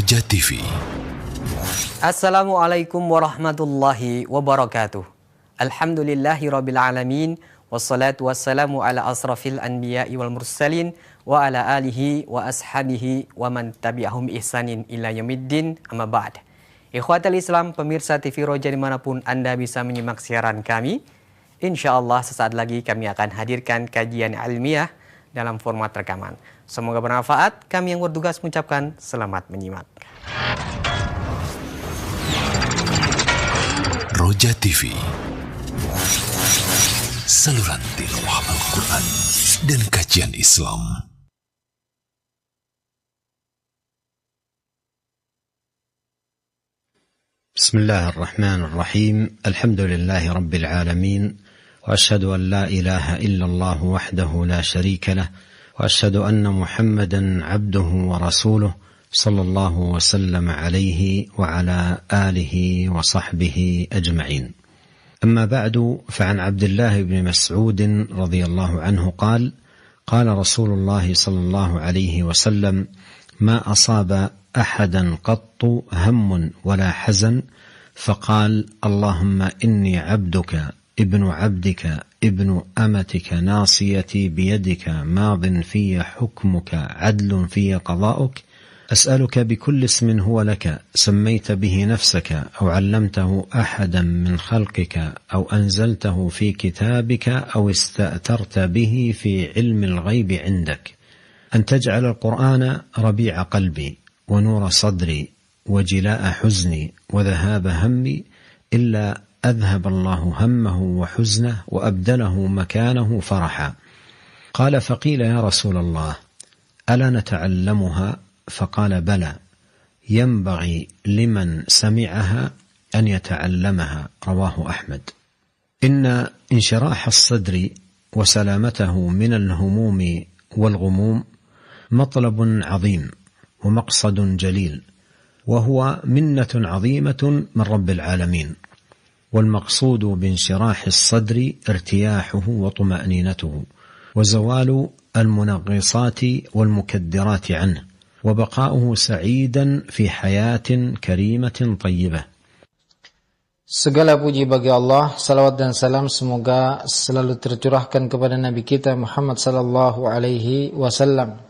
Roja TV. Assalamualaikum warahmatullahi wabarakatuh. Alhamdulillahirabbil alamin wassalatu wassalamu ala asrafil anbiya'i wal mursalin wa ala alihi wa ashabihi wa man tabi'ahum ihsanin ila yaumiddin, amma ba'd. Ikhwatal Islam, pemirsa TV Roja dimanapun Anda bisa menyimak siaran kami, insyaallah sesaat lagi kami akan hadirkan kajian ilmiah dalam format rekaman. Semoga bermanfaat. Kami yang bertugas mengucapkan selamat menyimak. Roja TV, saluran tilawah Al-Quran dan kajian Islam. Bismillahirrahmanirrahim. Alhamdulillahi Rabbil Alamin. Wa ashhadu an la ilaha illallah wahdahu la sharika lah. Wa ashhadu anna Muhammadan abduhu wa rasuluh. Sallallahu wa sallam alaihi wa ala alihi wa sahbihi ajma'in. أما بعد، فعن عبد الله بن مسعود رضي الله عنه قال: قال رسول الله صلى الله عليه وسلم: ما أصاب أحدا قط هم ولا حزن فقال: اللهم إني عبدك ابن عبدك ابن أمتك ناصيتي بيدك ماض في حكمك عدل في قضاؤك أسألك بكل اسم هو لك سميت به نفسك أو علمته أحدا من خلقك أو أنزلته في كتابك أو استأثرت به في علم الغيب عندك أن تجعل القرآن ربيع قلبي ونور صدري وجلاء حزني وذهاب همي إلا أذهب الله همه وحزنه وأبدله مكانه فرحا. قال: فقيل: يا رسول الله ألا نتعلمها؟ فقال: بلى، ينبغي لمن سمعها أن يتعلمها. رواه أحمد. إن انشراح الصدر وسلامته من الهموم والغموم مطلب عظيم ومقصد جليل، وهو منة عظيمة من رب العالمين، والمقصود بانشراح الصدر ارتياحه وطمأنينته وزوال المنغصات والمكدرات عنه وبقاؤه سعيدا في حياة كريمة طيبة. Segala puji bagi Allah, salawat dan salam semoga selalu tercurahkan kepada Nabi kita Muhammad sallallahu alaihi wasallam.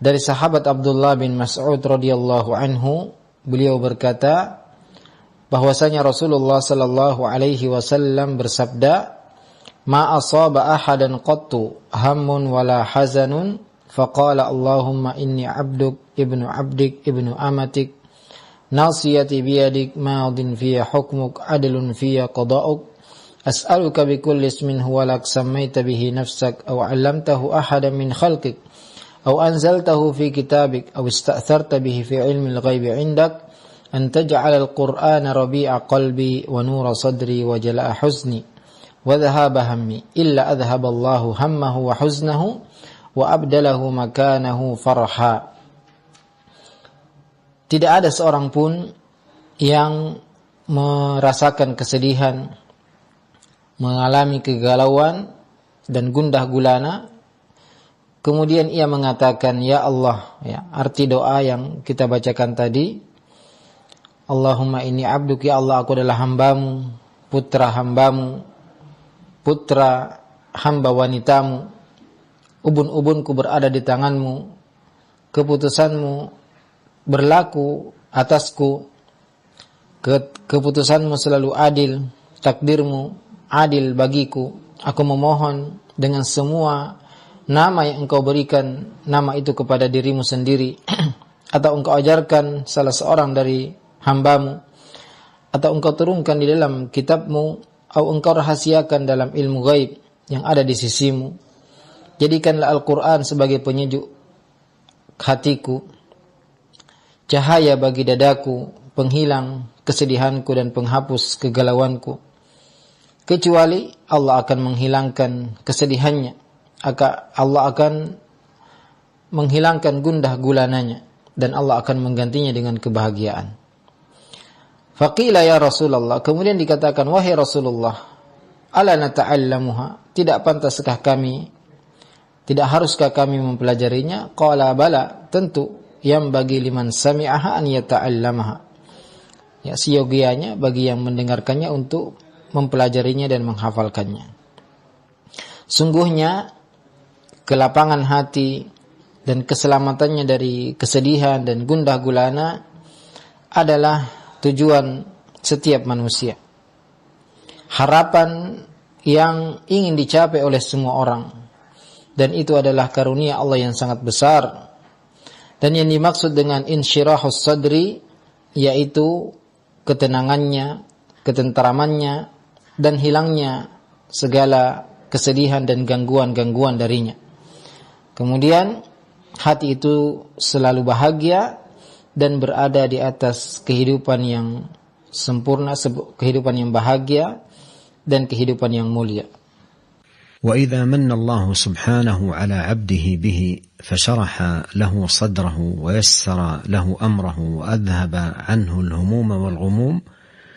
Dari sahabat Abdullah bin Mas'ud radhiyallahu anhu, beliau berkata bahwasanya Rasulullah sallallahu alaihi wasallam bersabda: "Ma asaba ahadan qattu hammun wala hazanun faqala Allahumma inni abduk ibnu abdik ibnu amatik nasiyati biyadik maadin fiya hukmuk adlun fiya qada'uk as'aluka bikulli ismin huwa lak sammaita bihi nafsak aw 'allamtahu ahadan min khalqik aw anzaltahu fi kitabik aw ista'tharta bihi fi 'ilmi al-ghaibi 'indak an taj'ala al-Qur'ana rabi'a qalbi wa nura sadri wa jala'a huzni wa dhahaba hammi illa adhhaba Allahu hammahu wa huznahu wa abdalahu makanahu farha." Tidak ada seorang pun yang merasakan kesedihan, mengalami kegalauan dan gundah gulana, kemudian ia mengatakan, "Ya Allah," ya, arti doa yang kita bacakan tadi, "Allahumma inni abduk," ya Allah, aku adalah hambamu, putra hambamu, putra hamba wanitamu, ubun-ubunku berada di tanganmu, keputusanmu berlaku atasku, keputusanmu selalu adil, takdirmu adil bagiku. Aku memohon dengan semua nama yang engkau berikan, nama itu kepada dirimu sendiri, atau engkau ajarkan salah seorang dari hambamu, atau engkau turunkan di dalam kitabmu, atau engkau rahasiakan dalam ilmu gaib yang ada di sisimu. Jadikanlah Al-Quran sebagai penyejuk hatiku, cahaya bagi dadaku, penghilang kesedihanku dan penghapus kegalauanku. Kecuali Allah akan menghilangkan kesedihannya, Allah akan menghilangkan gundah gulananya, dan Allah akan menggantinya dengan kebahagiaan. Faqila ya Rasulullah, kemudian dikatakan, wahai Rasulullah, ala nata'allamuha, tidak pantaskah kami, tidak haruskah kami mempelajarinya? Qala bala, tentu, yanbaghi liman sami'aha an yata'allamaha. Ya, seyogianya bagi yang mendengarkannya untuk mempelajarinya dan menghafalkannya. Sungguhnya kelapangan hati dan keselamatannya dari kesedihan dan gundah gulana adalah tujuan setiap manusia. Harapan yang ingin dicapai oleh semua orang, dan itu adalah karunia Allah yang sangat besar. Dan yang dimaksud dengan insyirahus sadri yaitu ketenangannya, ketenteramannya, dan hilangnya segala kesedihan dan gangguan-gangguan darinya. Kemudian hati itu selalu bahagia dan berada di atas kehidupan yang sempurna, kehidupan yang bahagia dan kehidupan yang mulia. وإذا من الله سبحانه على عبده به فشرح له صدره ويسر له أمره وأذهب عنه الهموم والغموم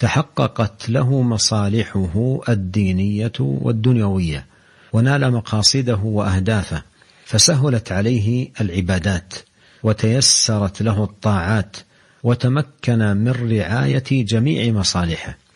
تحققت له مصالحه الدينية والدنيوية ونال مقاصده وأهدافه فسهلت عليه العبادات وتيسرت له الطاعات وتمكن من رعاية جميع مصالحه.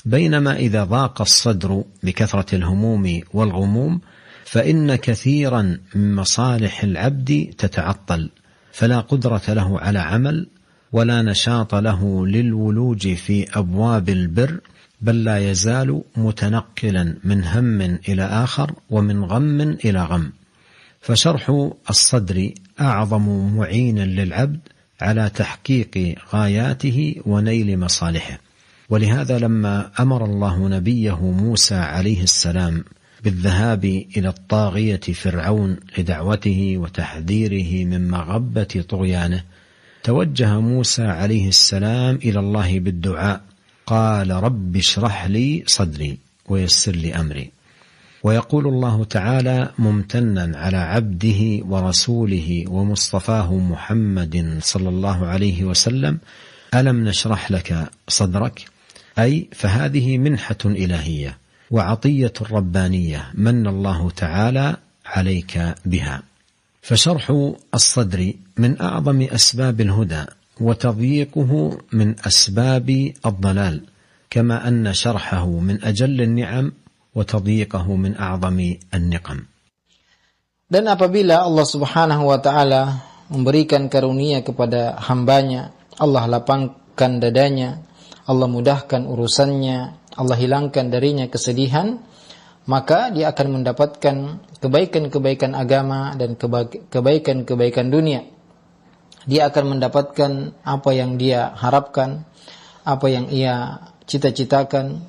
بينما إذا ضاق الصدر بكثرة الهموم والغموم فإن كثيرا من مصالح العبد تتعطل فلا قدرة له على عمل ولا نشاط له للولوج في أبواب البر بل لا يزال متنقلا من هم إلى آخر ومن غم إلى غم. فشرح الصدر أعظم معين للعبد على تحقيق غاياته ونيل مصالحه. ولهذا لما أمر الله نبيه موسى عليه السلام بالذهاب إلى الطاغية فرعون لدعوته وتحذيره من مغبة طغيانه توجه موسى عليه السلام إلى الله بالدعاء قال رب اشرح لي صدري ويسر لي أمري. ويقول الله تعالى ممتنا على عبده ورسوله ومصطفاه محمد صلى الله عليه وسلم ألم نشرح لك صدرك؟ أي فهذه منحة إلهية وعطية ربانية من الله تعالى عليك بها. فشرح الصدر من أعظم أسباب الهدى وتضييقه من أسباب الضلال كما أن شرحه من أجل النعم وتضييقه من أعظم النقم. Dan apabila Allah Subhanahu wa taala memberikan karunia kepada hambanya, Allah lapangkan dadanya, Allah mudahkan urusannya, Allah hilangkan darinya kesedihan, maka dia akan mendapatkan kebaikan-kebaikan agama dan kebaikan-kebaikan dunia. Dia akan mendapatkan apa yang dia harapkan, apa yang ia cita-citakan,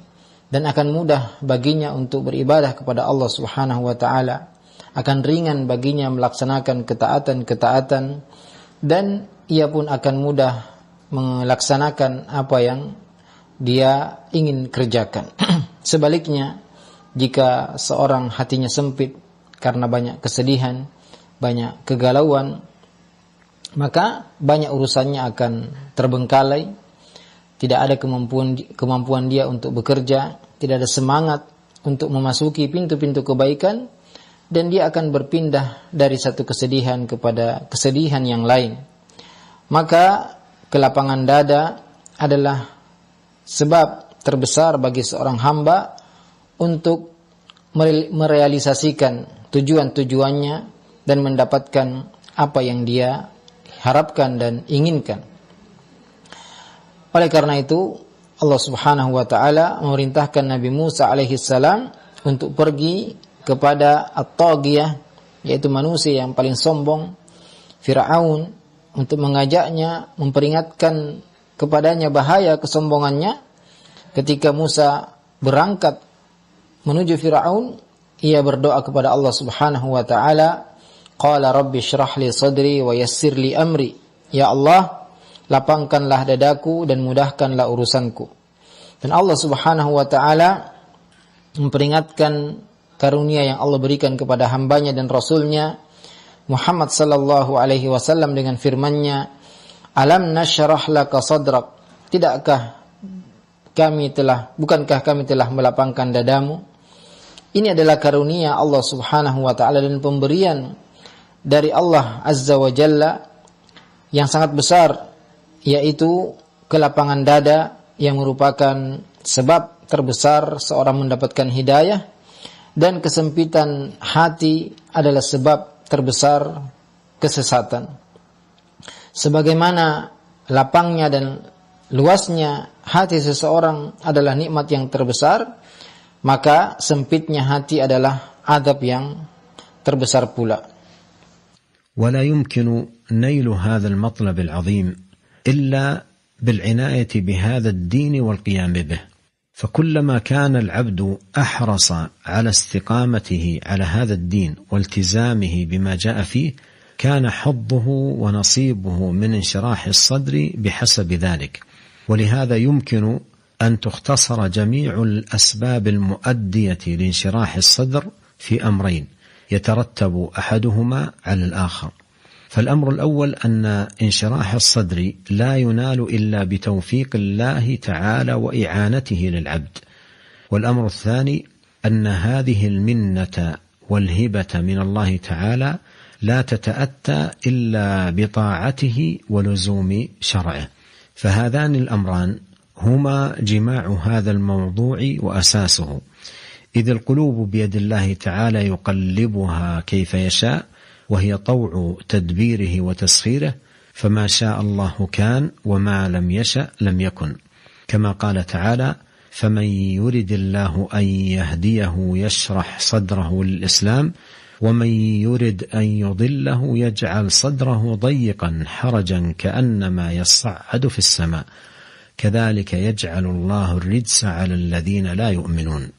dan akan mudah baginya untuk beribadah kepada Allah Subhanahu wa taala. Akan ringan baginya melaksanakan ketaatan-ketaatan, dan ia pun akan mudah melaksanakan apa yang dia ingin kerjakan. Sebaliknya, jika seorang hatinya sempit karena banyak kesedihan, banyak kegalauan, maka banyak urusannya akan terbengkalai, tidak ada kemampuan dia untuk bekerja, tidak ada semangat untuk memasuki pintu-pintu kebaikan, dan dia akan berpindah dari satu kesedihan kepada kesedihan yang lain. Maka kelapangan dada adalah sebab terbesar bagi seorang hamba untuk merealisasikan tujuan-tujuannya dan mendapatkan apa yang dia harapkan dan inginkan. Oleh karena itu, Allah Subhanahu wa taala memerintahkan Nabi Musa alaihi salam untuk pergi kepada at-taghiyah, yaitu manusia yang paling sombong, Firaun, untuk mengajaknya, memperingatkan kepadanya bahaya kesombongannya. Ketika Musa berangkat menuju Firaun, ia berdoa kepada Allah Subhanahu wa taala, qala rabbi shrah li sadri wa yassir li amri. Ya Allah, lapangkanlah dadaku dan mudahkanlah urusanku. Dan Allah Subhanahu wa taala memperingatkan karunia yang Allah berikan kepada hambanya dan rasulnya Muhammad sallallahu alaihi wasallam dengan firman-Nya, alam nashrah laka sadrak, bukankah kami telah melapangkan dadamu? Ini adalah karunia Allah Subhanahu wa taala dan pemberian dari Allah Azza wa Jalla yang sangat besar, yaitu kelapangan dada yang merupakan sebab terbesar seorang mendapatkan hidayah, dan kesempitan hati adalah sebab terbesar kesesatan. Sebagaimana lapangnya dan luasnya hati seseorang adalah nikmat yang terbesar, maka sempitnya hati adalah adab yang terbesar pula. ولا يمكن نيل هذا المطلب العظيم إلا بالعناية بهذا الدين والقيام به، فكلما كان العبد أحرص على استقامته على هذا الدين والتزامه بما جاء فيه كان حظه ونصيبه من انشراح الصدر بحسب ذلك. ولهذا يمكن أن تختصر جميع الأسباب المؤدية لانشراح الصدر في أمرين يترتب أحدهما على الآخر. فالأمر الأول أن انشراح الصدر لا ينال إلا بتوفيق الله تعالى وإعانته للعبد. والأمر الثاني أن هذه المنة والهبة من الله تعالى لا تتأتى إلا بطاعته ولزوم شرعه. فهذان الأمران هما جماع هذا الموضوع وأساسه، إذ القلوب بيد الله تعالى يقلبها كيف يشاء، وهي طوع تدبيره وتسخيره، فما شاء الله كان وما لم يشأ لم يكن، كما قال تعالى: فمن يرد الله أن يهديه يشرح صدره للإسلام ومن يرد أن يضله يجعل صدره ضيقا حرجا كأنما يصعد في السماء كذلك يجعل الله الرجس على الذين لا يؤمنون.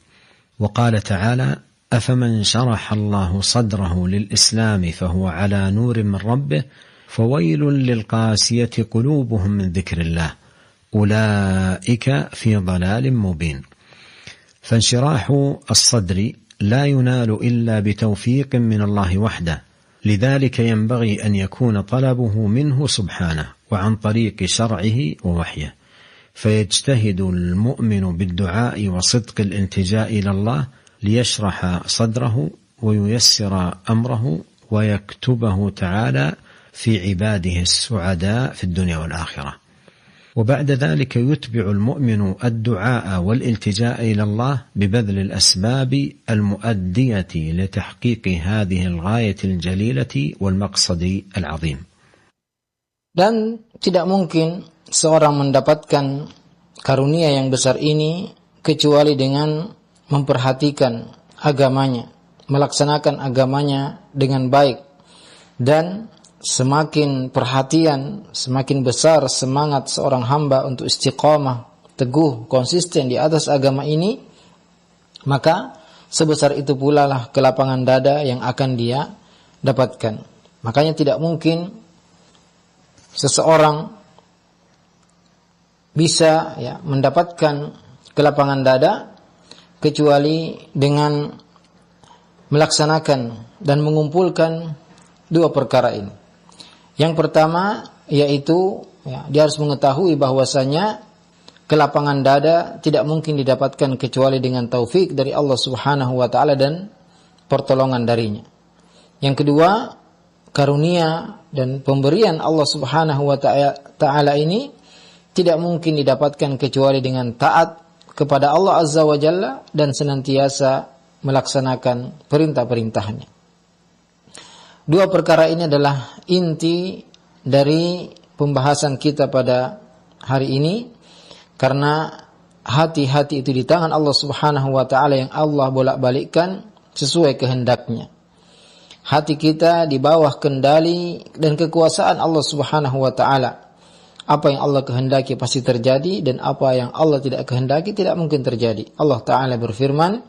وقال تعالى: أفمن شرح الله صدره للإسلام فهو على نور من ربه فويل للقاسية قلوبهم من ذكر الله أولئك في ضلال مبين. فانشراح الصدر لا ينال إلا بتوفيق من الله وحده، لذلك ينبغي أن يكون طلبه منه سبحانه وعن طريق شرعه ووحيه، فيجتهد المؤمن بالدعاء وصدق الالتجاء إلى الله ليشرح صدره وييسر أمره ويكتبه تعالى في عباده السعداء في الدنيا والآخرة. وبعد ذلك يتبع المؤمن الدعاء والالتجاء إلى الله ببذل الأسباب المؤدية لتحقيق هذه الغاية الجليلة والمقصد العظيم. Dan tidak mungkin seorang mendapatkan karunia yang besar ini kecuali dengan memperhatikan agamanya, melaksanakan agamanya dengan baik, dan semakin perhatian, semakin besar semangat seorang hamba untuk istiqamah, teguh, konsisten di atas agama ini, maka sebesar itu pula lah kelapangan dada yang akan dia dapatkan. Makanya tidak mungkin seseorang bisa mendapatkan kelapangan dada kecuali dengan melaksanakan dan mengumpulkan dua perkara ini. Yang pertama yaitu dia harus mengetahui bahwasanya kelapangan dada tidak mungkin didapatkan kecuali dengan taufik dari Allah Subhanahu wa taala dan pertolongan darinya. Yang kedua, karunia dan pemberian Allah Subhanahu wa taala ini tidak mungkin didapatkan kecuali dengan taat kepada Allah Azza wa Jalla dan senantiasa melaksanakan perintah-perintahnya. Dua perkara ini adalah inti dari pembahasan kita pada hari ini, karena hati-hati itu di tangan Allah Subhanahu wa taala yang Allah bolak-balikkan sesuai kehendaknya. Hati kita di bawah kendali dan kekuasaan Allah Subhanahu wa taala. Apa yang Allah kehendaki pasti terjadi, dan apa yang Allah tidak kehendaki tidak mungkin terjadi. Allah taala berfirman,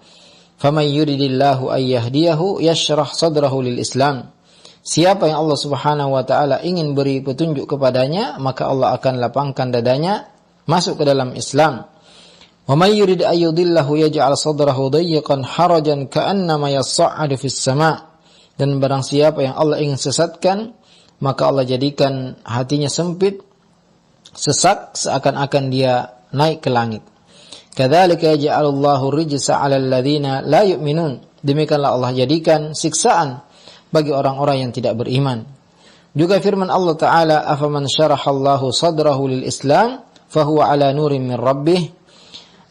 "Faman yuridillahu an yahdiyahu yashrah sadrahu lil Islam." Siapa yang Allah Subhanahu wa taala ingin beri petunjuk kepadanya, maka Allah akan lapangkan dadanya masuk ke dalam Islam. Wa may yurid an yudillahu yaj'al sadrahu dayyiqan harajan ka'annama yas'adu fis sama'. Dan barang siapa yang Allah ingin sesatkan, maka Allah jadikan hatinya sempit, sesak, seakan-akan dia naik ke langit. Kadzalika yaj'alullahu rijsa 'alal ladzina la yu'minun. Demikianlah Allah jadikan siksaan bagi orang-orang yang tidak beriman. Juga firman Allah Ta'ala, afaman syarahallahu sadrahu lil Islam fahuwa ala nurin min rabbih.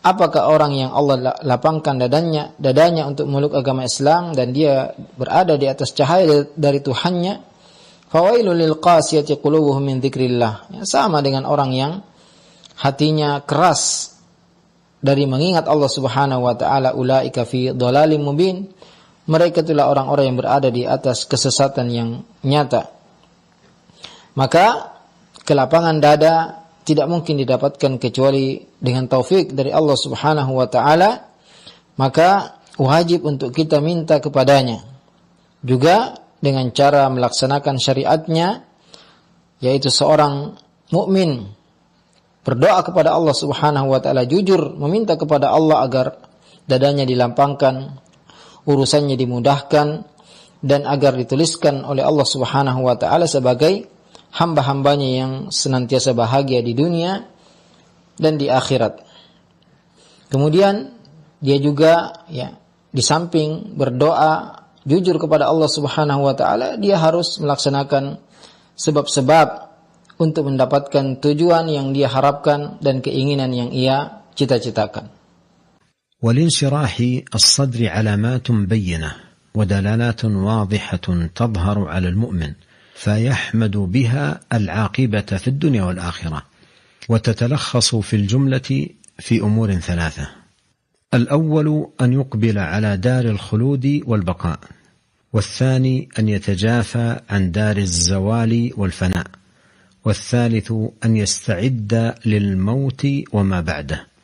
Apakah orang yang Allah lapangkan dadanya untuk meluk agama Islam dan dia berada di atas cahaya dari Tuhannya, fawailul lil qasiyati qulubuhum min dzikrillah. Ya, sama dengan orang yang hatinya keras dari mengingat Allah Subhanahu wa taala, ulaika fi dhalalim mubin. Mereka itulah orang-orang yang berada di atas kesesatan yang nyata. Maka kelapangan dada tidak mungkin didapatkan kecuali dengan taufik dari Allah Subhanahu wa taala. Maka wajib untuk kita minta kepadanya. Juga dengan cara melaksanakan syariatnya, yaitu seorang mukmin berdoa kepada Allah Subhanahu wa taala, jujur meminta kepada Allah agar dadanya dilapangkan, urusannya dimudahkan, dan agar dituliskan oleh Allah Subhanahu wa taala sebagai hamba-hambanya yang senantiasa bahagia di dunia dan di akhirat. Kemudian dia juga di samping berdoa jujur kepada Allah Subhanahu wa taala, dia harus melaksanakan sebab-sebab untuk mendapatkan tujuan yang dia harapkan dan keinginan yang ia cita-citakan. ولانشراح الصدر علامات بينة ودلالات واضحة تظهر على المؤمن فيحمد بها العاقبة في الدنيا والآخرة، وتتلخص في الجملة في أمور ثلاثة. الأول أن يقبل على دار الخلود والبقاء، والثاني أن يتجافى عن دار الزوال والفناء، والثالث أن يستعد للموت وما بعده.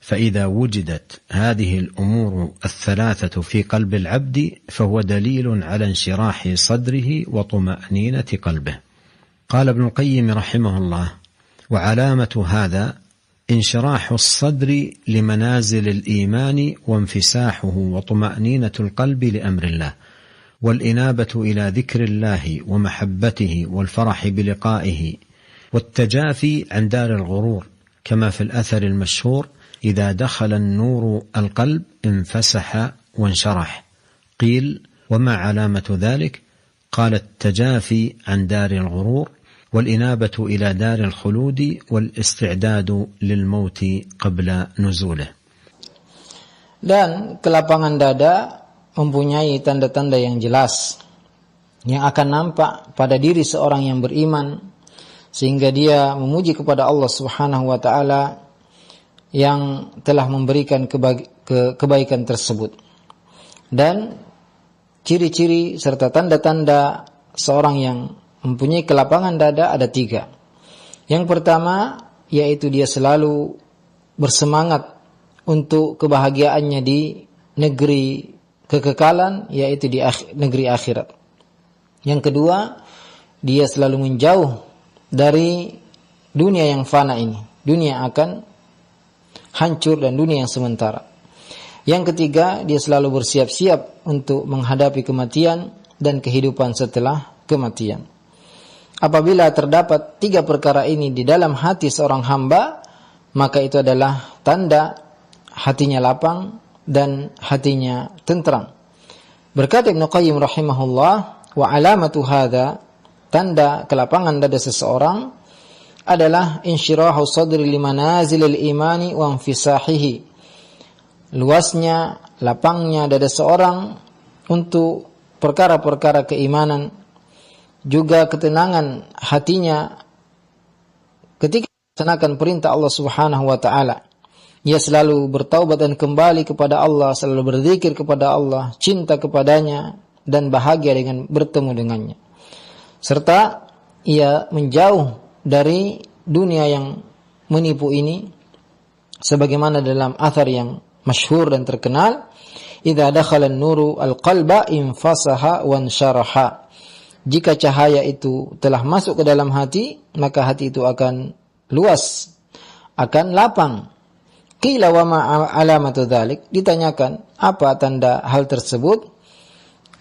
فإذا وجدت هذه الأمور الثلاثة في قلب العبد فهو دليل على انشراح صدره وطمأنينة قلبه. قال ابن القيم رحمه الله: وعلامة هذا انشراح الصدر لمنازل الإيمان وانفساحه وطمأنينة القلب لأمر الله، والإنابة إلى ذكر الله ومحبته والفرح بلقائه، والتجافي عن دار الغرور، كما في الأثر المشهور: إذا دخل النور القلب انفسح وانشرح. قيل: وما علامة ذلك؟ قال: التجافي عن دار الغرور، والإنابة إلى دار الخلود، والاستعداد للموت قبل نزوله. Dan kelapangan dada mempunyai tanda-tanda yang jelas yang akan nampak pada diri seorang yang beriman, sehingga dia memuji kepada Allah Subhanahu wa taala yang telah memberikan kebaikan tersebut. Dan ciri-ciri serta tanda-tanda seorang yang mempunyai kelapangan dada ada 3. Yang pertama, yaitu dia selalu bersemangat untuk kebahagiaannya di negeri kekekalan, yaitu di negeri akhirat. Yang kedua, dia selalu menjauh dari dunia yang fana ini, dunia akan hancur dan dunia yang sementara. Yang ketiga, dia selalu bersiap-siap untuk menghadapi kematian dan kehidupan setelah kematian. Apabila terdapat 3 perkara ini di dalam hati seorang hamba, maka itu adalah tanda hatinya lapang dan hatinya tentram. Berkata Ibnu Qayyim rahimahullah, wa alamatu hadza, tanda kelapangan dada seseorang adalah insyirahu sadri limanazilil imani wa infisahihi, luasnya, lapangnya dada seorang untuk perkara-perkara keimanan, juga ketenangan hatinya ketika melaksanakan perintah Allah Subhanahu wa taala. Ia selalu bertaubat dan kembali kepada Allah, selalu berzikir kepada Allah, cinta kepadanya dan bahagia dengan bertemu dengannya. Serta ia menjauh dari dunia yang menipu ini, sebagaimana dalam athar yang masyhur dan terkenal, idza dakhala an-nuru al-qalba infasaha wansharaha. Jika cahaya itu telah masuk ke dalam hati, maka hati itu akan luas, akan lapang. Qila wa ma alamatu dzalik? Ditanyakan, apa tanda hal tersebut?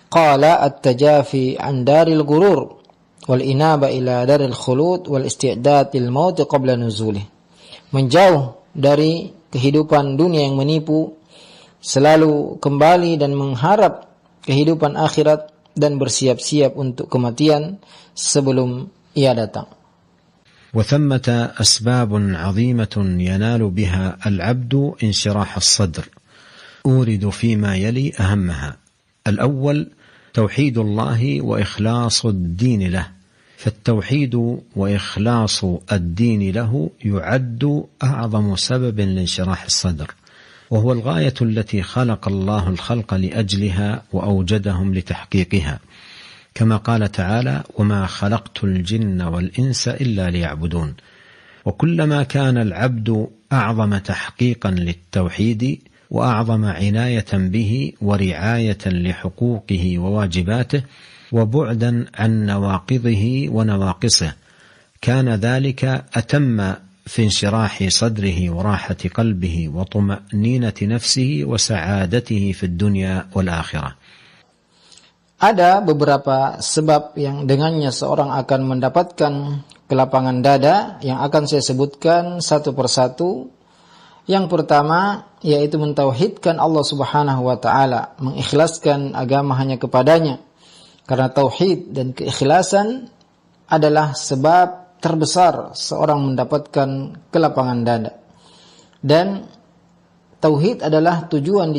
Qala at-tajafi an daril ghurur wal inaba ila daril khulud wal isti'dad lil maut qabla nuzulih. Menjauh dari kehidupan dunia yang menipu, selalu kembali dan mengharap kehidupan akhirat, dan bersiap-siap untuk kematian sebelum ia datang. وثمة أسباب عظيمة ينال بها العبد انشراح الصدر، أورد فيما يلي أهمها. الأول توحيد الله وإخلاص الدين له، فالتوحيد وإخلاص الدين له يعد أعظم سبب لانشراح الصدر، وهو الغاية التي خلق الله الخلق لأجلها وأوجدهم لتحقيقها، كما قال تعالى: وما خلقت الجن والإنس إلا ليعبدون. وكلما كان العبد أعظم تحقيقا للتوحيد وأعظم عناية به ورعاية لحقوقه وواجباته وبعدا عن نواقضه ونواقصه، كان ذلك أتم في انشراح صدره وراحة قلبه وطمأنينة نفسه وسعادته في الدنيا والآخرة. Ada beberapa sebab yang dengannya seorang akan mendapatkan kelapangan dada yang akan saya sebutkan satu persatu. Yang pertama yaitu mentauhidkan Allah Subhanahu wa taala, mengikhlaskan agama hanya kepadanya. Karena tauhid dan keikhlasan adalah sebab terbesar seorang mendapatkan kelapangan dada. Dan tauhid adalah tujuan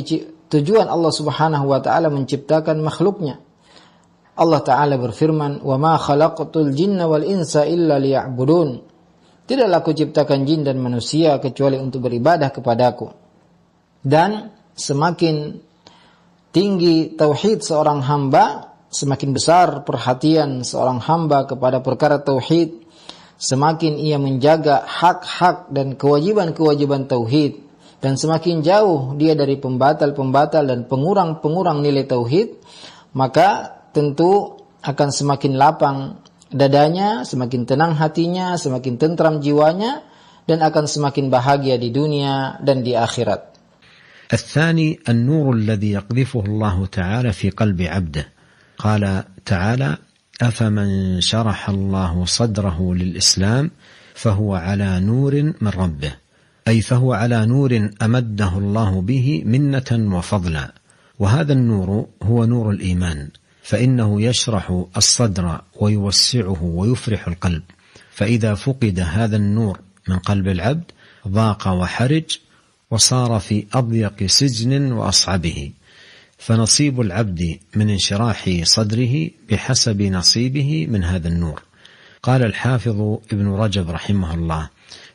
Allah Subhanahu wa taala menciptakan makhluknya. Allah Ta'ala berfirman, وَمَا خَلَقْتُ الْجِنَّ وَالْإِنْسَ إِلَّا لِيَعْبُدُونَ. Tidaklah aku ciptakan jin dan manusia kecuali untuk beribadah kepadaku. Dan semakin tinggi tauhid seorang hamba, semakin besar perhatian seorang hamba kepada perkara tauhid, semakin ia menjaga hak-hak dan kewajiban-kewajiban tauhid, dan semakin jauh dia dari pembatal-pembatal dan pengurang-pengurang nilai tauhid, maka tentu akan semakin lapang dadanya, semakin tenang hatinya, semakin tentram jiwanya, dan akan semakin bahagia di dunia dan di akhirat. الثاني النور الذي يقذفه الله تعالى في قلب عبده. قال تعالى: أفمن شرح الله صدره للإسلام فهو على نور من ربه، أي فهو على نور أمده الله به منة وفضلا. وهذا النور هو نور الإيمان، فإنه يشرح الصدر ويوسعه ويفرح القلب، فإذا فقد هذا النور من قلب العبد ضاق وحرج وصار في أضيق سجن وأصعبه. فنصيب العبد من انشراح صدره بحسب نصيبه من هذا النور. قال الحافظ ابن رجب رحمه الله: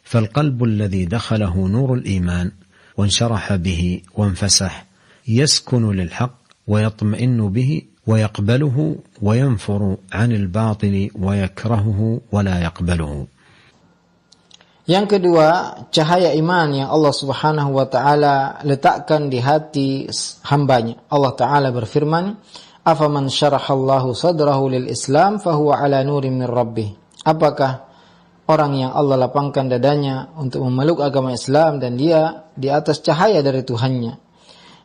فالقلب الذي دخله نور الإيمان وانشرح به وانفسح يسكن للحق ويطمئن به ويقبله وينفر عن الباطل ويكرهه ولا يقبله. Yang kedua, cahaya iman yang Allah Subhanahu wa taala letakkan di hati hambanya. Allah Taala berfirman, "Afaman syarahallahu sadrahu lil Islam fahuwa ala nurin min rabbih." Apakah orang yang Allah lapangkan dadanya untuk memeluk agama Islam dan dia di atas cahaya dari Tuhannya,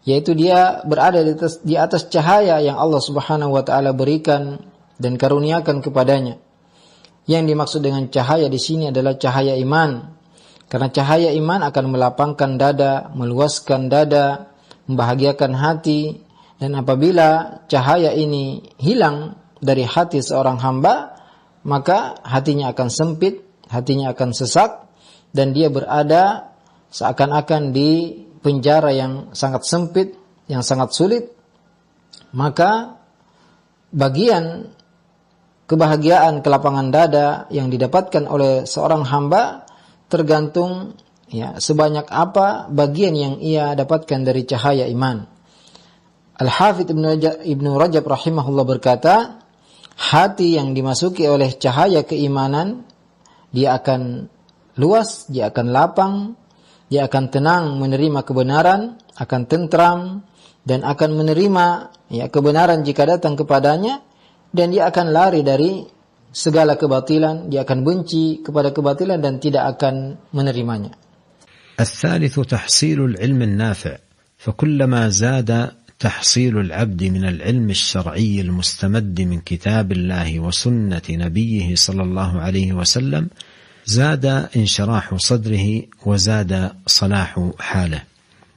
yaitu dia berada di atas cahaya yang Allah Subhanahu wa taala berikan dan karuniakan kepadanya. Yang dimaksud dengan cahaya di sini adalah cahaya iman. Karena cahaya iman akan melapangkan dada, meluaskan dada, membahagiakan hati, dan apabila cahaya ini hilang dari hati seorang hamba, maka hatinya akan sempit, hatinya akan sesak, dan dia berada seakan-akan di penjara yang sangat sempit, yang sangat sulit. Maka bagian kebahagiaan kelapangan dada yang didapatkan oleh seorang hamba tergantung sebanyak apa bagian yang ia dapatkan dari cahaya iman. Al-Hafidz Ibnu Rajab rahimahullah berkata, hati yang dimasuki oleh cahaya keimanan, dia akan luas, dia akan lapang, dia akan tenang menerima kebenaran, akan tentram, dan akan menerima kebenaran jika datang kepadanya, dan dia akan lari dari segala kebatilan, dia akan benci kepada kebatilan dan tidak akan menerimanya. الثالث تحصيل العلم النافع، فكلما زاد تحصيل العبد من العلم الشرعي المستمد من كتاب الله وسنة نبيه صلى الله عليه وسلم زاد انشراح صدره وزاد صلاح حاله.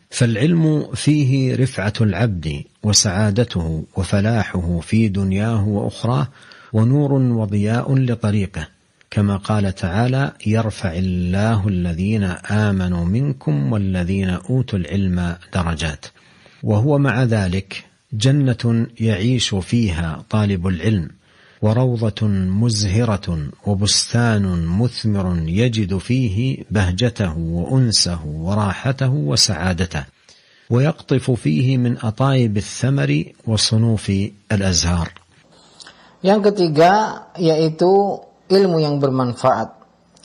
فالعلم فيه رفعة العبد وسعادته وفلاحه في دنياه وأخراه ونور وضياء لطريقه، كما قال تعالى: يرفع الله الذين آمنوا منكم والذين أوتوا العلم درجات. وهو مع ذلك جنة يعيش فيها طالب العلم، وروضة مزهرة وبستان مثمر يجد فيه بهجته وأنسه وراحته وسعادته، ويقطف فيه من أطايب الثمر وصنوف الأزهار. Yang ketiga yaitu ilmu yang bermanfaat.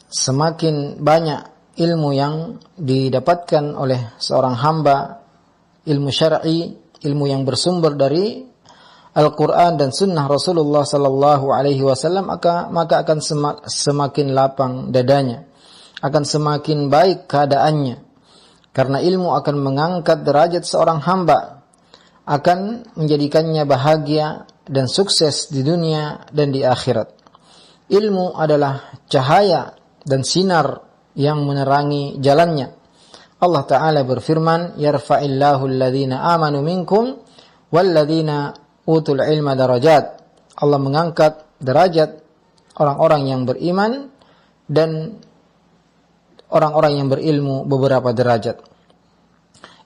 Semakin banyak ilmu yang didapatkan oleh seorang hamba, ilmu syar'i, ilmu yang bersumber dari Al-Quran dan Sunnah Rasulullah Sallallahu Alaihi Wasallam, maka akan semakin lapang dadanya, akan semakin baik keadaannya, karena ilmu akan mengangkat derajat seorang hamba, akan menjadikannya bahagia dan sukses di dunia dan di akhirat. Ilmu adalah cahaya dan sinar yang menerangi jalannya. Allah Ta'ala berfirman, yarfa'illahu alladhina amanu minkum walladhina utul ilma darajat. Allah mengangkat derajat orang-orang yang beriman dan orang-orang yang berilmu beberapa derajat.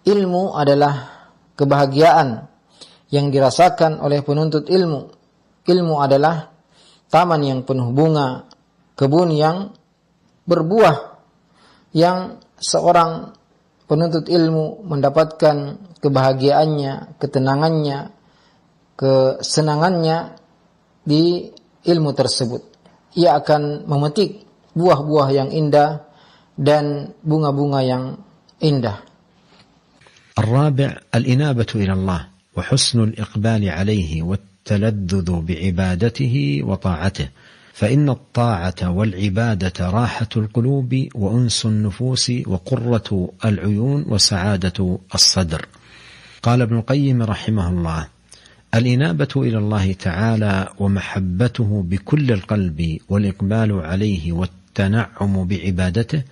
Ilmu adalah kebahagiaan yang dirasakan oleh penuntut ilmu. Ilmu adalah taman yang penuh bunga, kebun yang berbuah, yang seorang penuntut ilmu mendapatkan kebahagiaannya, ketenangannya, kesenangannya di ilmu tersebut. Ia akan memetik buah-buah yang indah dan bunga-bunga yang indah. الرابع الإنابة إلى الله وحسن الإقبال عليه والتلذذ بعبادته وطاعته، فإن الطاعة والعبادة راحة القلوب وأنس النفوس وقرة العيون وسعادة الصدر. قال ابن القيم رحمه الله: الإنابة إلى الله تعالى ومحبته بكل القلب والإقبال عليه والتنعم بعبادته،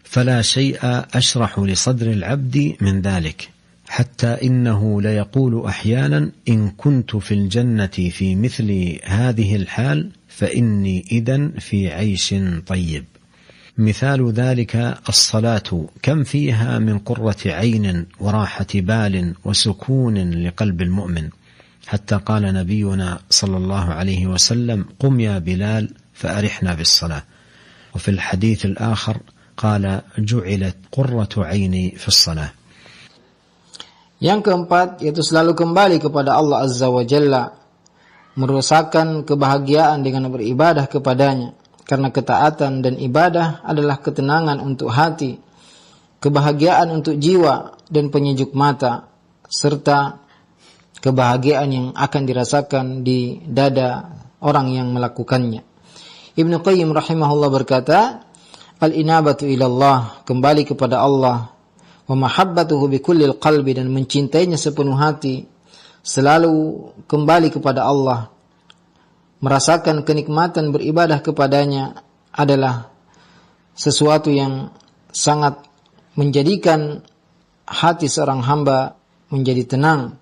فلا شيء أشرح لصدر العبد من ذلك، حتى إنه ليقول أحيانا: إن كنت في الجنة في مثل هذه الحال فإني إذن في عيش طيب. مثال ذلك الصلاة، كم فيها من قرة عين وراحة بال وسكون لقلب المؤمن، حتى قال نبينا صلى الله عليه وسلم: قم يا بلال فأرحنا بالصلاة. وفي الحديث الآخر قال: جعلت قرة عيني في الصلاة. Yang keempat yaitu selalu kembali kepada Allah Azza wa Jalla, merasakan kebahagiaan dengan beribadah kepadanya, karena ketaatan dan ibadah adalah ketenangan untuk hati, kebahagiaan untuk jiwa dan penyejuk mata, serta kebahagiaan yang akan dirasakan di dada orang yang melakukannya. Ibnu Qayyim rahimahullah berkata, al-inabatu ilallah, kembali kepada Allah, wa mahabbatuhu bikullil qalbi, dan mencintainya sepenuh hati, selalu kembali kepada Allah, merasakan kenikmatan beribadah kepadanya adalah sesuatu yang sangat menjadikan hati seorang hamba menjadi tenang.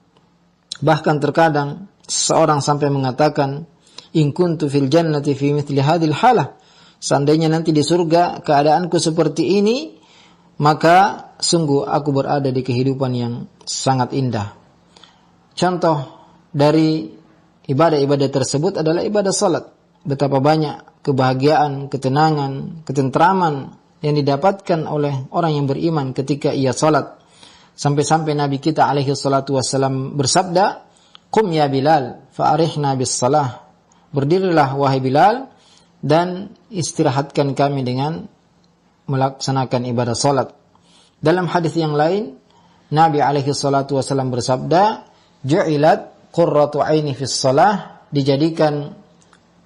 Bahkan terkadang seseorang sampai mengatakan, in kuntu fil jannati fi mithli hadhil halah, seandainya nanti di surga keadaanku seperti ini, maka sungguh aku berada di kehidupan yang sangat indah. Contoh dari ibadah-ibadah tersebut adalah ibadah salat. Betapa banyak kebahagiaan, ketenangan, ketentraman yang didapatkan oleh orang yang beriman ketika ia salat. Sampai-sampai Nabi kita alaihi salatu wassalam bersabda, "Qum ya Bilal fa'arihna bis salah." Berdirilah wahai Bilal dan istirahatkan kami dengan melaksanakan ibadah salat. Dalam hadis yang lain, Nabi alaihi salatu wasallam bersabda, "Ju'ilat qurratu aini fis salah," dijadikan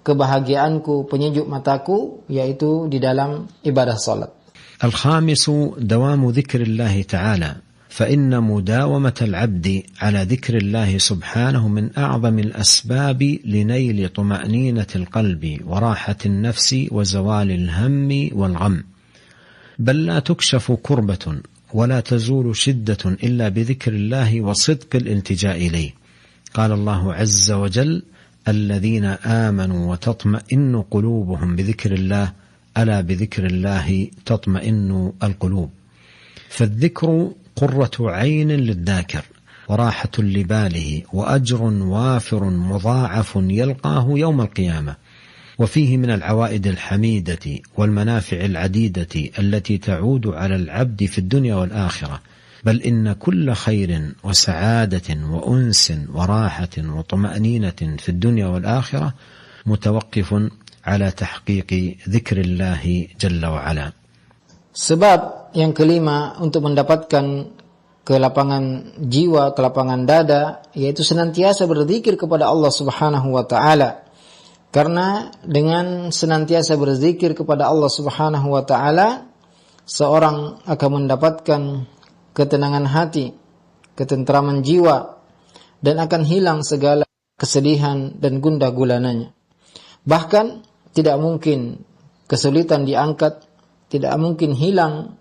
kebahagiaanku, penyejuk mataku, yaitu di dalam ibadah salat. Al-khamis dawamu dzikrillah ta'ala, فإن مداومة العبد على ذكر الله سبحانه من أعظم الأسباب لنيل طمأنينة القلب وراحة النفس وزوال الهم والغم، بل لا تكشف كربة ولا تزول شدة إلا بذكر الله وصدق الالتجاء إليه. قال الله عز وجل: الذين آمنوا وتطمئن قلوبهم بذكر الله ألا بذكر الله تطمئن القلوب. فالذكر قرة عين للذاكر وراحة لباله وأجر وافر مضاعف يلقاه يوم القيامة، وفيه من العوائد الحميدة والمنافع العديدة التي تعود على العبد في الدنيا والآخرة، بل إن كل خير وسعادة وأنس وراحة وطمأنينة في الدنيا والآخرة متوقف على تحقيق ذكر الله جل وعلا. Sebab yang kelima untuk mendapatkan kelapangan jiwa, kelapangan dada, yaitu senantiasa berzikir kepada Allah Subhanahu wa taala. Karena dengan senantiasa berzikir kepada Allah Subhanahu wa taala, seorang akan mendapatkan ketenangan hati, ketentraman jiwa, dan akan hilang segala kesedihan dan gundah gulananya. Bahkan tidak mungkin kesulitan diangkat, tidak mungkin hilang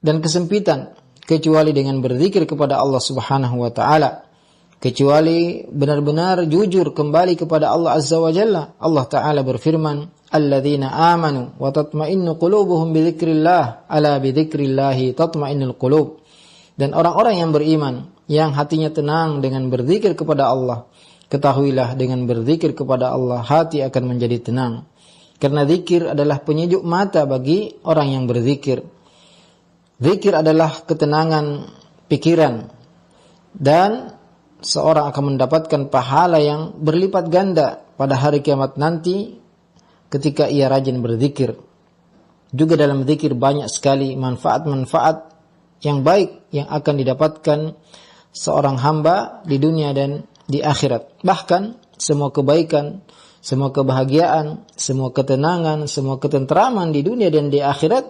dan kesempitan kecuali dengan berzikir kepada Allah Subhanahu wa taala, kecuali benar-benar jujur kembali kepada Allah Azza wa Jalla. Allah taala berfirman, alladzina amanu wa tatma'innu qulubuhum bidzikrillah ala bidzikrillah tatma'innul qulub. Dan orang-orang yang beriman yang hatinya tenang dengan berzikir kepada Allah, ketahuilah dengan berzikir kepada Allah hati akan menjadi tenang. Karena zikir adalah penyejuk mata bagi orang yang berzikir. Zikir adalah ketenangan pikiran, dan seorang akan mendapatkan pahala yang berlipat ganda pada hari kiamat nanti ketika ia rajin berzikir. Juga dalam zikir banyak sekali manfaat-manfaat yang baik yang akan didapatkan seorang hamba di dunia dan di akhirat. Bahkan semua kebaikan, semua kebahagiaan, semua ketenangan, semua ketentraman di dunia dan di akhirat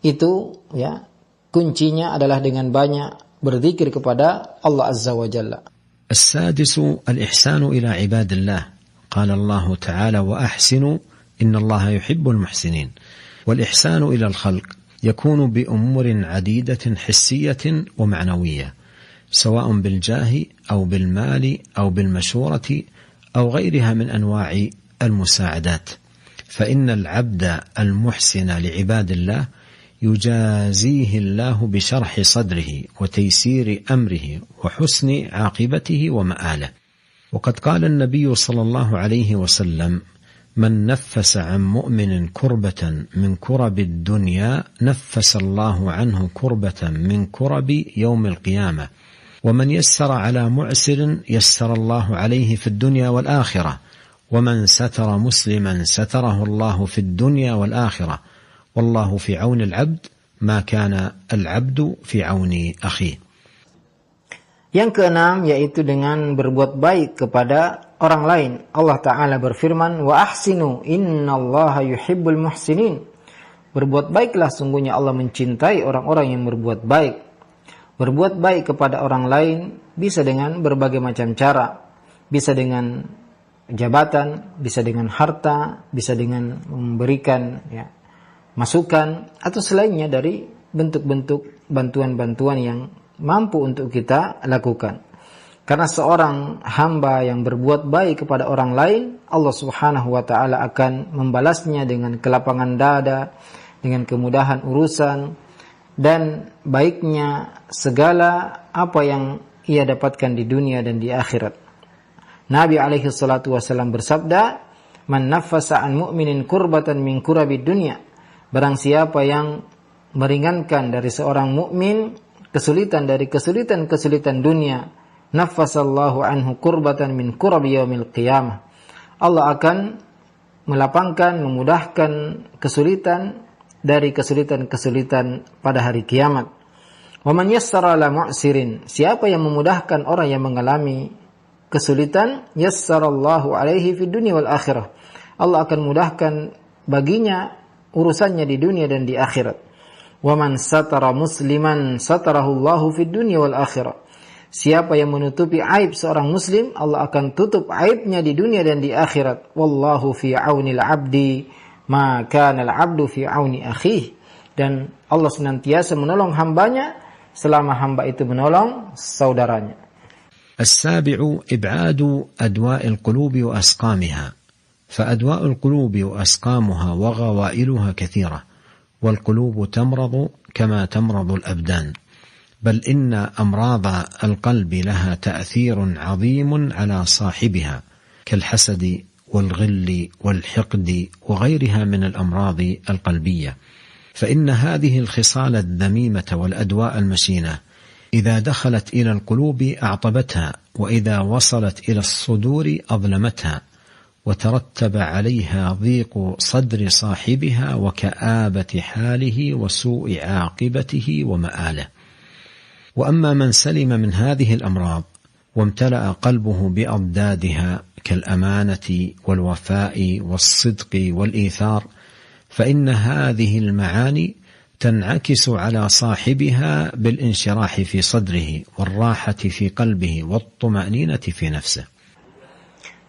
itu ya kuncinya adalah dengan banyak berzikir kepada Allah Azza wa Jalla. السادس الإحسان إلى عباد الله. قال الله تعالى: وأحسنوا إن الله يحب المحسنين. والإحسان إلى الخلق يكون بأمور عديدة حسية ومعنوية، سواء بالجاه أو بالمال أو بالمشورة أو غيرها من أنواع المساعدات. فإن العبد المحسن لعباد الله يجازيه الله بشرح صدره وتيسير أمره وحسن عاقبته ومآله. وقد قال النبي صلى الله عليه وسلم: من نفس عن مؤمن كربة من كرب الدنيا نفس الله عنه كربة من كرب يوم القيامة، ومن يسر على معسر يسر الله عليه في الدنيا والآخرة، ومن ستر مسلما ستره الله في الدنيا والآخرة، والله في عون العبد ما كان العبد في عون أخيه. Yang keenam yaitu dengan berbuat baik kepada orang lain. Allah Ta'ala berfirman, wa ahsinu innallaha yuhibbul muhsinin. Berbuat baiklah, sungguhnya Allah mencintai orang-orang yang berbuat baik. Berbuat baik kepada orang lain bisa dengan berbagai macam cara. Bisa dengan jabatan, bisa dengan harta, bisa dengan memberikan masukan atau selainnya dari bentuk-bentuk bantuan-bantuan yang mampu untuk kita lakukan. Karena seorang hamba yang berbuat baik kepada orang lain, Allah Subhanahu wa taala akan membalasnya dengan kelapangan dada, dengan kemudahan urusan, dan baiknya segala apa yang ia dapatkan di dunia dan di akhirat. Nabi alaihi salatu wasallam bersabda, "Man naffasa an mu'minin kurbatan min kurabid dunya." Barang siapa yang meringankan dari seorang mukmin kesulitan dari kesulitan-kesulitan dunia, naffasallahu anhu kurbatan min kurabi yaumil qiyamah. Allah akan melapangkan, memudahkan kesulitan dari kesulitan-kesulitan pada hari kiamat. Wa man yassara ala mu'sirin, siapa yang memudahkan orang yang mengalami kesulitan, yassarallahu alaihi fid dunya wal akhirah. Allah akan mudahkan baginya urusannya di dunia dan di akhirat. Wa man satara musliman satarahu Allahu fid dunya wal akhirah. Siapa yang menutupi aib seorang muslim, Allah akan tutup aibnya di dunia dan di akhirat. Wallahu fi aunil abdi ma kana al abdu fi auni akhih. dan Allah senantiasa menolong hambanya selama hamba itu menolong saudaranya. السابع إبعاد أدواء القلوب وأسقامها، فأدواء القلوب وأسقامها وغوائلها كثيرة، والقلوب تمرض كما تمرض الأبدان، بل إن أمراض القلب لها تأثير عظيم على صاحبها كالحسد والغل والحقد وغيرها من الأمراض القلبية، فإن هذه الخصال الذميمة والأدواء المشينة إذا دخلت إلى القلوب أعطبتها، وإذا وصلت إلى الصدور أظلمتها، وترتب عليها ضيق صدر صاحبها وكآبة حاله وسوء عاقبته ومآله. وأما من سلم من هذه الأمراض وامتلأ قلبه بأضدادها كالأمانة والوفاء والصدق والإيثار، فإن هذه المعاني تنعكس على صاحبها بالانشراح في صدره والراحة في قلبه والطمأنينة في نفسه.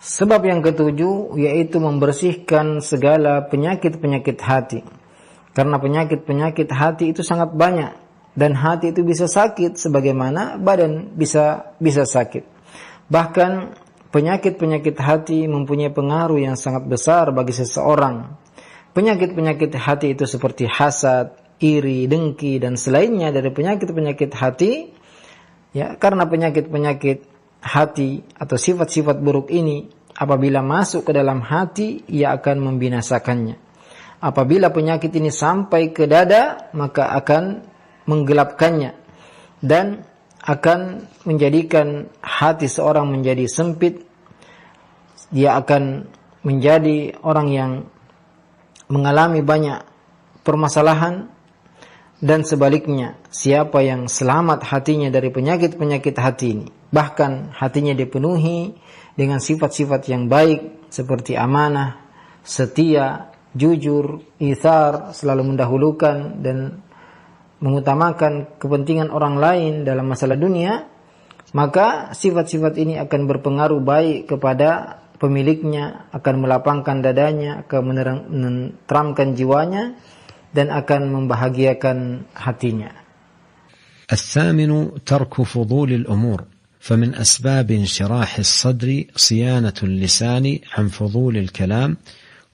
Sebab yang ketujuh yaitu membersihkan segala penyakit-penyakit hati. Karena penyakit-penyakit hati itu sangat banyak dan hati itu bisa sakit sebagaimana badan bisa sakit. Bahkan penyakit-penyakit hati mempunyai pengaruh yang sangat besar bagi seseorang. Penyakit-penyakit hati itu seperti hasad, iri, dengki dan selainnya dari penyakit-penyakit hati. Ya, karena penyakit-penyakit hati atau sifat-sifat buruk ini apabila masuk ke dalam hati ia akan membinasakannya. Apabila penyakit ini sampai ke dada maka akan menggelapkannya dan akan menjadikan hati seorang menjadi sempit. Dia akan menjadi orang yang mengalami banyak permasalahan. Dan sebaliknya, siapa yang selamat hatinya dari penyakit-penyakit hati ini, bahkan hatinya dipenuhi dengan sifat-sifat yang baik seperti amanah, setia, jujur, itsar, selalu mendahulukan dan mengutamakan kepentingan orang lain dalam masalah dunia, maka sifat-sifat ini akan berpengaruh baik kepada pemiliknya, akan melapangkan dadanya, akan menenteramkan jiwanya, dan akan membahagiakan hatinya. الثامن ترك فضول الأمور، فمن أسباب انشراح الصدر صيانة اللسان عن فضول الكلام،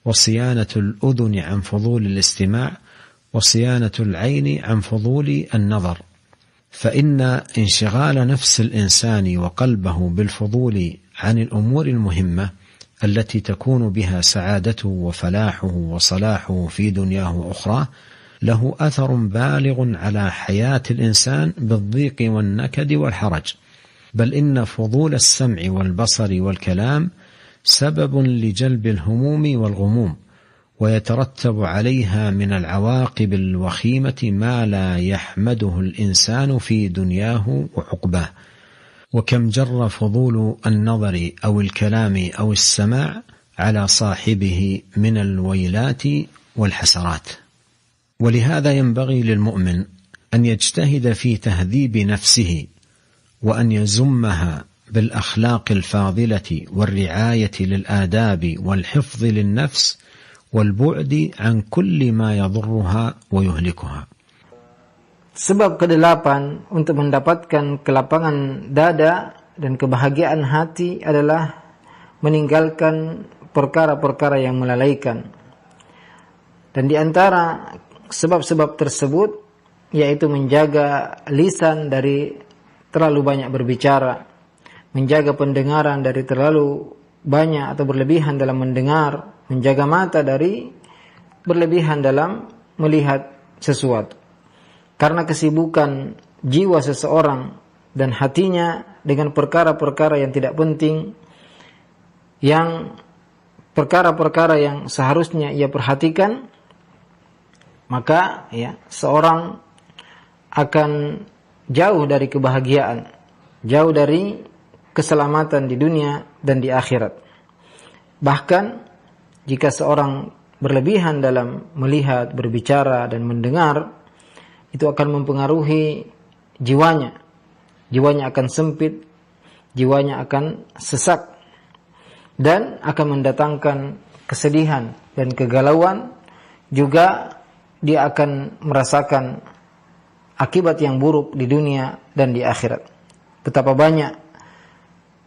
وصيانة الأذن عن فضول الاستماع، وصيانة العين عن فضول النظر، فإن انشغال نفس الإنسان وقلبه بالفضول عن الأمور المهمة التي تكون بها سعادته وفلاحه وصلاحه في دنياه وأخراه له أثر بالغ على حياة الإنسان بالضيق والنكد والحرج، بل إن فضول السمع والبصر والكلام سبب لجلب الهموم والغموم، ويترتب عليها من العواقب الوخيمة ما لا يحمده الإنسان في دنياه وعقباه. وكم جر فضول النظر أو الكلام أو السماع على صاحبه من الويلات والحسرات. ولهذا ينبغي للمؤمن أن يجتهد في تهذيب نفسه وأن يزمها بالأخلاق الفاضلة والرعاية للآداب والحفظ للنفس والبعد عن كل ما يضرها ويهلكها. Sebab kedelapan untuk mendapatkan kelapangan dada dan kebahagiaan hati adalah meninggalkan perkara-perkara yang melalaikan. Dan di antara sebab-sebab tersebut yaitu menjaga lisan dari terlalu banyak berbicara, menjaga pendengaran dari terlalu banyak atau berlebihan dalam mendengar, menjaga mata dari berlebihan dalam melihat sesuatu. Karena kesibukan jiwa seseorang dan hatinya dengan perkara-perkara yang tidak penting, yang perkara-perkara yang seharusnya ia perhatikan, maka seorang akan jauh dari kebahagiaan, jauh dari keselamatan di dunia dan di akhirat. Bahkan jika seorang berlebihan dalam melihat, berbicara dan mendengar, itu akan mempengaruhi jiwanya. Jiwanya akan sempit, jiwanya akan sesak, dan akan mendatangkan kesedihan dan kegalauan, juga dia akan merasakan akibat yang buruk di dunia dan di akhirat. Betapa banyak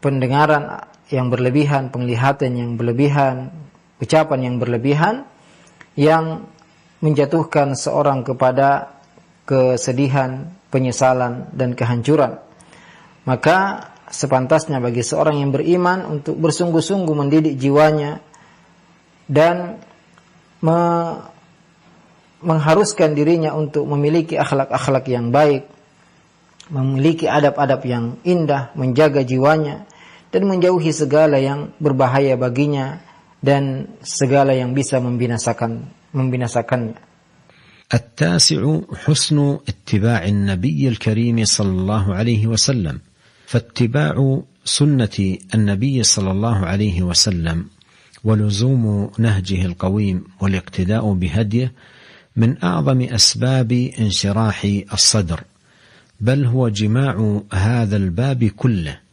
pendengaran yang berlebihan, penglihatan yang berlebihan, ucapan yang berlebihan yang menjatuhkan seorang kepada kesedihan, penyesalan, dan kehancuran. Maka sepantasnya bagi seorang yang beriman untuk bersungguh-sungguh mendidik jiwanya dan mengharuskan dirinya untuk memiliki akhlak-akhlak yang baik, memiliki adab-adab yang indah, menjaga jiwanya, dan menjauhi segala yang berbahaya baginya dan segala yang bisa membinasakannya. التاسع حسن اتباع النبي الكريم صلى الله عليه وسلم، فاتباع سنة النبي صلى الله عليه وسلم ولزوم نهجه القويم والاقتداء بهديه من أعظم أسباب انشراح الصدر، بل هو جماع هذا الباب كله،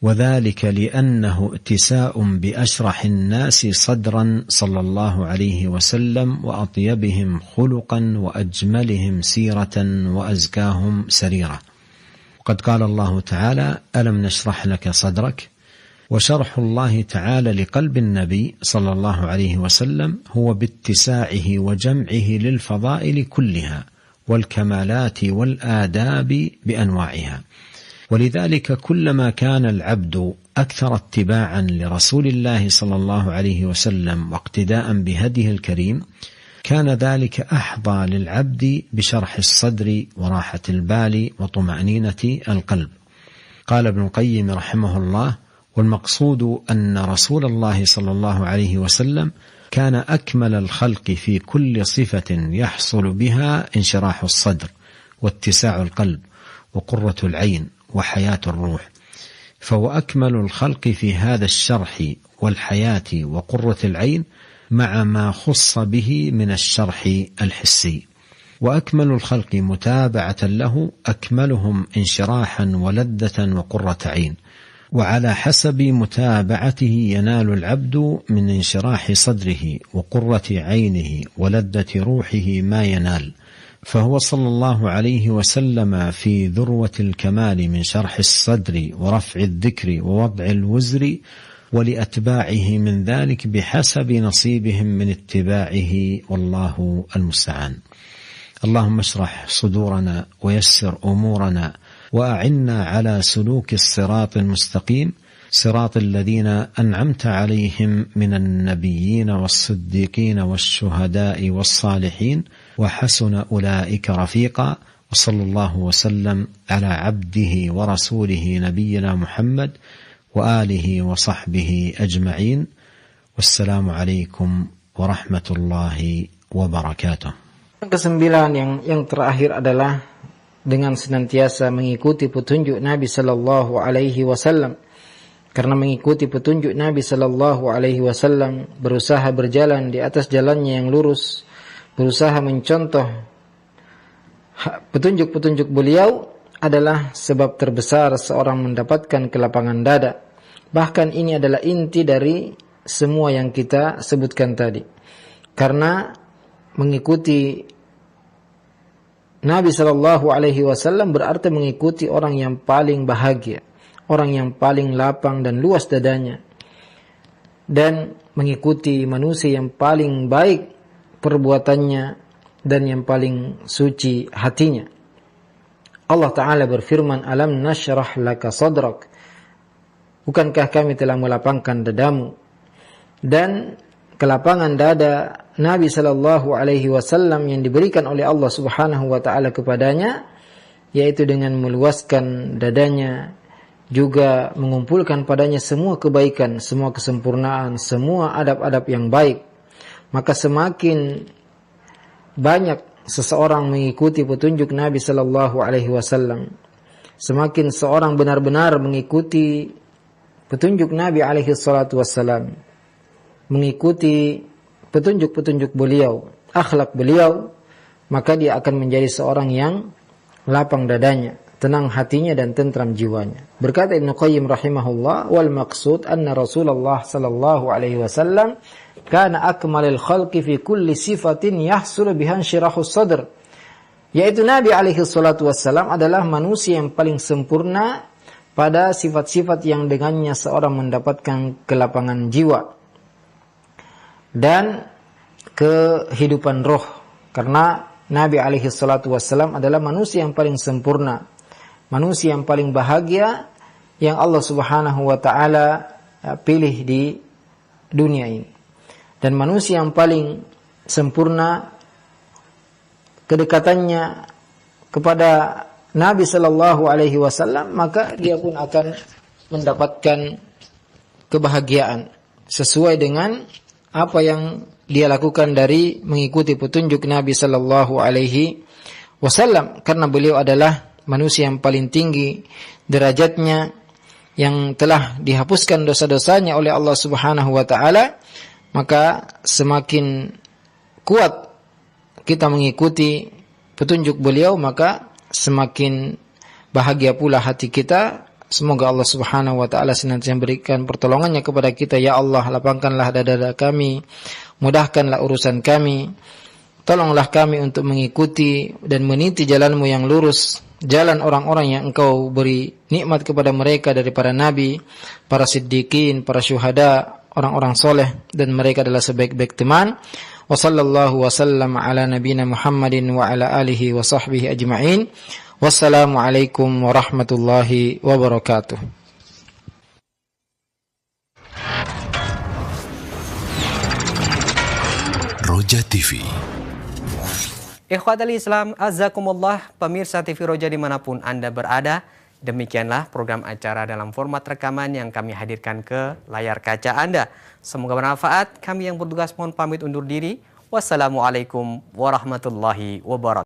وذلك لأنه اتساء بأشرح الناس صدرا صلى الله عليه وسلم وأطيبهم خلقا وأجملهم سيرة وأزكاهم سريرة. وقد قال الله تعالى: ألم نشرح لك صدرك؟ وشرح الله تعالى لقلب النبي صلى الله عليه وسلم هو باتساعه وجمعه للفضائل كلها والكمالات والآداب بأنواعها. ولذلك كلما كان العبد أكثر اتباعا لرسول الله صلى الله عليه وسلم واقتداء بهديه الكريم كان ذلك أحظى للعبد بشرح الصدر وراحة البال وطمأنينة القلب. قال ابن القيم رحمه الله: والمقصود أن رسول الله صلى الله عليه وسلم كان أكمل الخلق في كل صفة يحصل بها انشراح الصدر واتساع القلب وقرة العين وحياة الروح، فهو أكمل الخلق في هذا الشرح والحياة وقرة العين مع ما خص به من الشرح الحسي. وأكمل الخلق متابعة له أكملهم انشراحا ولذة وقرة عين، وعلى حسب متابعته ينال العبد من انشراح صدره وقرة عينه ولذة روحه ما ينال. فهو صلى الله عليه وسلم في ذروة الكمال من شرح الصدر ورفع الذكر ووضع الوزر، ولأتباعه من ذلك بحسب نصيبهم من اتباعه، والله المستعان. اللهم اشرح صدورنا ويسر أمورنا وأعنا على سلوك الصراط المستقيم، صراط الذين أنعمت عليهم من النبيين والصديقين والشهداء والصالحين وحسن أولئك رفيقا. وصلى الله وسلم على عبده ورسوله نبينا محمد وآله وصحبه أجمعين، والسلام عليكم ورحمة الله وبركاته. Kesembilan yang terakhir adalah dengan senantiasa mengikuti petunjuk Nabi sallallahu alaihi wasallam. Karena mengikuti petunjuk Nabi sallallahu alaihi wasallam, berusaha berjalan di atas jalannya yang lurus, berusaha mencontoh petunjuk-petunjuk beliau adalah sebab terbesar seorang mendapatkan kelapangan dada. Bahkan ini adalah inti dari semua yang kita sebutkan tadi. Karena mengikuti Nabi sallallahu alaihi wasallam berarti mengikuti orang yang paling bahagia, orang yang paling lapang dan luas dadanya, dan mengikuti manusia yang paling baik perbuatannya dan yang paling suci hatinya. Allah Ta'ala berfirman, Alam nashrah laka sadrak, bukankah kami telah melapangkan dadamu? Dan kelapangan dada Nabi sallallahu alaihi wasallam yang diberikan oleh Allah Subhanahu wa taala kepadanya, yaitu dengan meluaskan dadanya, juga mengumpulkan padanya semua kebaikan, semua kesempurnaan, semua adab-adab yang baik. Maka semakin banyak seseorang mengikuti petunjuk Nabi sallallahu alaihi wasallam, semakin seorang benar-benar mengikuti petunjuk Nabi alaihi salatu wassalam, mengikuti petunjuk-petunjuk beliau, akhlak beliau, maka dia akan menjadi seorang yang lapang dadanya, tenang hatinya dan tentram jiwanya. Berkata Ibnu Qayyim rahimahullah, wal maqsud anna Rasulullah sallallahu alaihi wasallam kana akmalul khalqi fi kulli sifatin yahsulu biha insyirahus sadr. Yaitu Nabi alaihi salatu wassalam adalah manusia yang paling sempurna pada sifat-sifat yang dengannya seorang mendapatkan kelapangan jiwa dan kehidupan roh. Karena Nabi alaihi salatu wassalam adalah manusia yang paling sempurna, manusia yang paling bahagia yang Allah subhanahu wa ta'ala pilih di dunia ini. Dan manusia yang paling sempurna kedekatannya kepada Nabi sallallahu alaihi wasallam, maka dia pun akan mendapatkan kebahagiaan sesuai dengan apa yang dia lakukan dari mengikuti petunjuk Nabi sallallahu alaihi wasallam, karena beliau adalah manusia yang paling tinggi derajatnya, yang telah dihapuskan dosa-dosanya oleh Allah Subhanahu wa taala. Maka semakin kuat kita mengikuti petunjuk beliau, maka semakin bahagia pula hati kita. Semoga Allah Subhanahu wa taala senantiasa memberikan pertolongannya kepada kita. Ya Allah, lapangkanlah dada kami, mudahkanlah urusan kami, tolonglah kami untuk mengikuti dan meniti jalanmu yang lurus, jalan orang-orang yang engkau beri nikmat kepada mereka dari para nabi, para siddiqin, para syuhada, orang-orang soleh, dan mereka adalah sebaik-baik teman. Wa sallallahu wa sallam ala nabiyina Muhammadin wa ala alihi wa sahbihi ajma'in. Wassalamualaikum warahmatullahi wabarakatuh. Roja TV. Ikhwatal Islam, azakumullah, pemirsa TV Roja dimanapun Anda berada. Demikianlah program acara dalam format rekaman yang kami hadirkan ke layar kaca Anda. Semoga bermanfaat. Kami yang bertugas mohon pamit undur diri. Wassalamualaikum warahmatullahi wabarakatuh.